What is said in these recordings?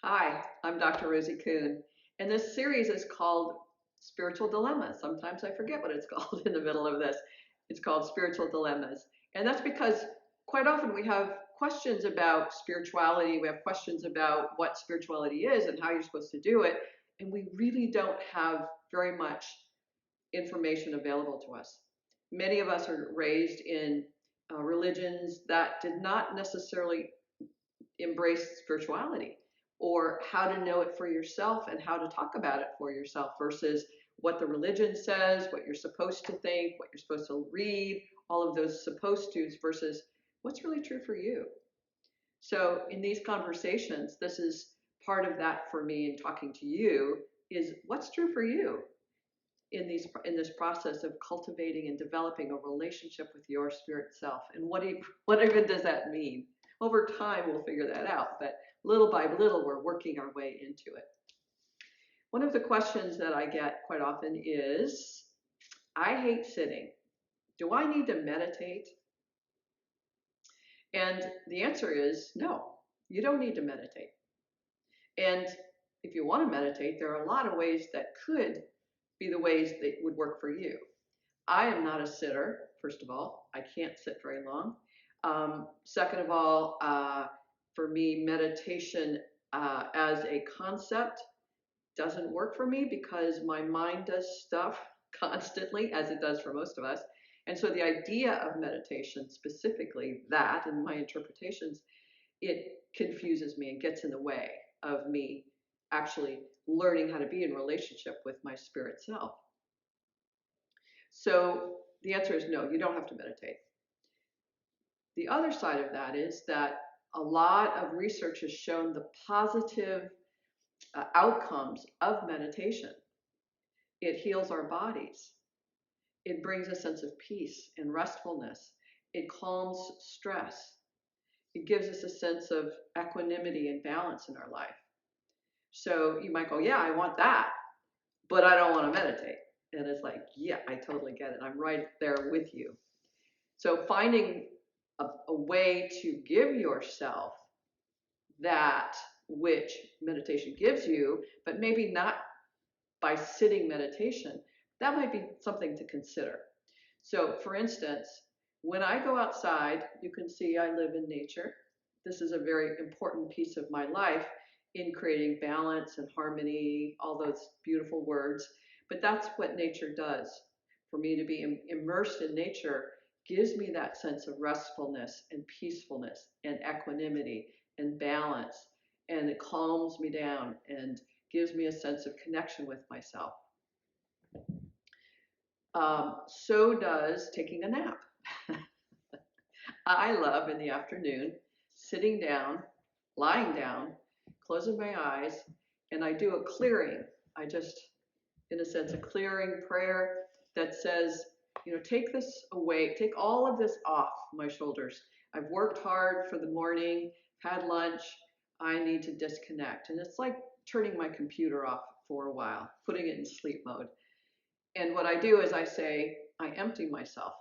Hi, I'm Dr. Rosie Kuhn, and this series is called Spiritual Dilemmas. Sometimes I forget what it's called in the middle of this. It's called Spiritual Dilemmas. And that's because quite often we have questions about spirituality, we have questions about what spirituality is and how you're supposed to do it, and we really don't have very much information available to us. Many of us are raised in religions that did not necessarily embrace spirituality or how to know it for yourself and how to talk about it for yourself versus what the religion says, what you're supposed to think, what you're supposed to read, all of those supposed tos versus what's really true for you. So in these conversations, this is part of that for me in talking to you is what's true for you in this process of cultivating and developing a relationship with your spirit self. And what even does that mean? Over time, we'll figure that out, but little by little, we're working our way into it. One of the questions that I get quite often is, I hate sitting. Do I need to meditate? And the answer is no, you don't need to meditate. And if you want to meditate, there are a lot of ways that could be the ways that would work for you. I am not a sitter, first of all. I can't sit very long. Second of all, for me, meditation as a concept doesn't work for me because my mind does stuff constantly, as it does for most of us. And so the idea of meditation, specifically that in my interpretations, it confuses me and gets in the way of me actually learning how to be in relationship with my spirit self. So the answer is no, you don't have to meditate. The other side of that is that a lot of research has shown the positive outcomes of meditation. It heals our bodies. It brings a sense of peace and restfulness. It calms stress. It gives us a sense of equanimity and balance in our life. So you might go, yeah, I want that, but I don't want to meditate. And it's like, yeah, I totally get it. I'm right there with you. So finding a way to give yourself that which meditation gives you, but maybe not by sitting meditation, that might be something to consider. So for instance, when I go outside, you can see I live in nature. This is a very important piece of my life in creating balance and harmony, all those beautiful words. But that's what nature does. For me to be immersed in nature gives me that sense of restfulness and peacefulness and equanimity and balance. And it calms me down and gives me a sense of connection with myself. So does taking a nap. I love in the afternoon sitting down, lying down, closing my eyes, and I do a clearing. I just, in a sense, a clearing prayer that says, take this away, take all of this off my shoulders. I've worked hard for the morning, had lunch, I need to disconnect. And it's like turning my computer off for a while, putting it in sleep mode. And what I do is I say, I empty myself.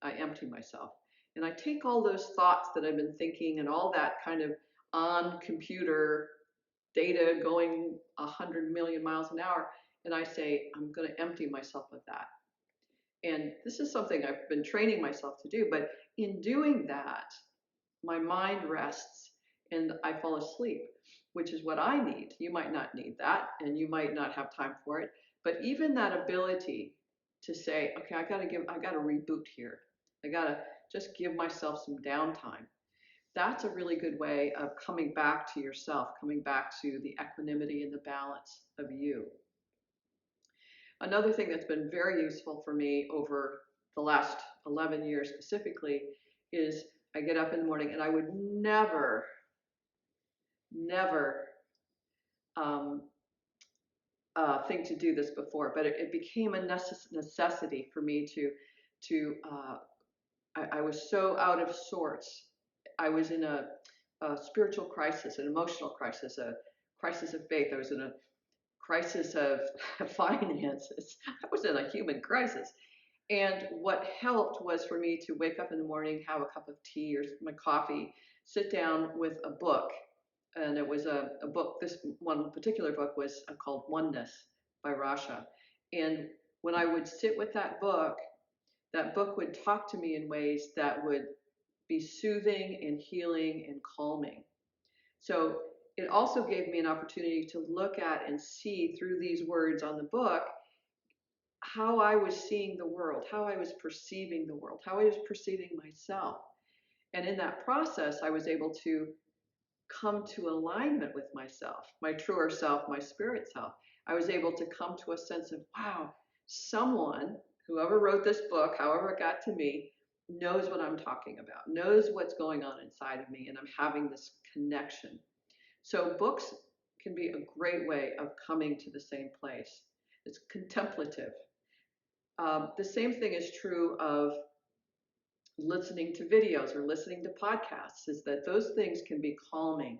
I empty myself. And I take all those thoughts that I've been thinking and all that kind of on computer data going 100 million miles an hour, and I say, I'm going to empty myself of that. And this is something I've been training myself to do, but in doing that, my mind rests and I fall asleep, which is what I need. You might not need that, and you might not have time for it, but even that ability to say, okay, I got to reboot here. I got to just give myself some downtime. That's a really good way of coming back to yourself, coming back to the equanimity and the balance of you. Another thing that's been very useful for me over the last 11 years specifically is I get up in the morning and I would never um, think to do this before, but it became a necessity for me I was so out of sorts. I was in a spiritual crisis, an emotional crisis, a crisis of faith. I was in a crisis of finances. I was in a human crisis. And what helped was for me to wake up in the morning, have a cup of tea or my coffee, sit down with a book, and it was a book. This one particular book was called Oneness by Rasha. And when I would sit with that book would talk to me in ways that would be soothing and healing and calming. So it also gave me an opportunity to look at and see through these words on the book how I was seeing the world, how I was perceiving the world, how I was perceiving myself. And in that process, I was able to come to alignment with myself, my truer self, my spirit self. I was able to come to a sense of, wow, someone, whoever wrote this book, however it got to me, knows what I'm talking about, knows what's going on inside of me, and I'm having this connection. So books can be a great way of coming to the same place. It's contemplative. The same thing is true of listening to videos or listening to podcasts, is that those things can be calming.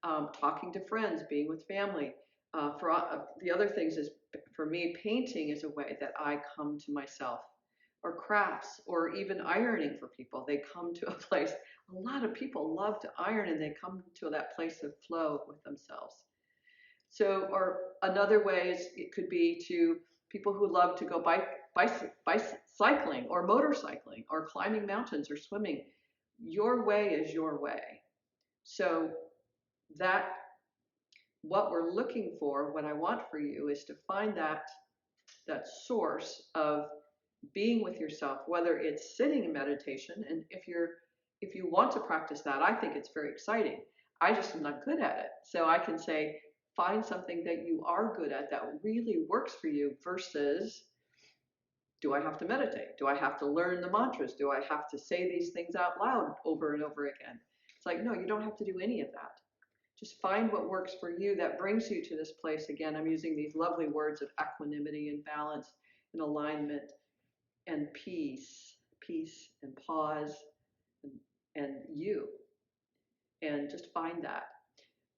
Talking to friends, being with family. The other things is, for me, painting is a way that I come to myself, or crafts, or even ironing for people. They come to a place, a lot of people love to iron and they come to that place of flow with themselves. So, or another way is, it could be to people who love to go bicycling or motorcycling or climbing mountains or swimming. Your way is your way. So that what we're looking for, what I want for you, is to find that source of being with yourself, whether it's sitting in meditation. And if you want to practice that, I think it's very exciting. I just am not good at it. So I can say, find something that you are good at that really works for you, versus, do I have to meditate? Do I have to learn the mantras? Do I have to say these things out loud over and over again? It's like, no, you don't have to do any of that. Just find what works for you that brings you to this place. Again, I'm using these lovely words of equanimity and balance and alignment and peace and pause, and you. And just find that.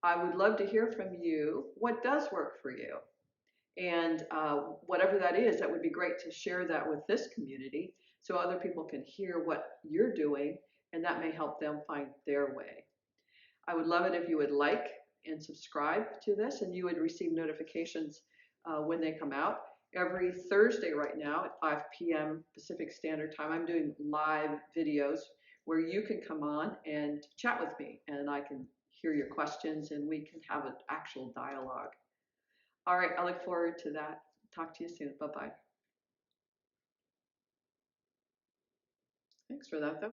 I would love to hear from you what does work for you. And whatever that is, that would be great to share that with this community so other people can hear what you're doing, and that may help them find their way. I would love it if you would like and subscribe to this, and you would receive notifications when they come out. Every Thursday right now at 5 p.m. Pacific Standard Time, I'm doing live videos where you can come on and chat with me, and I can hear your questions, and we can have an actual dialogue. All right, I look forward to that. Talk to you soon. Bye-bye. Thanks for that, though.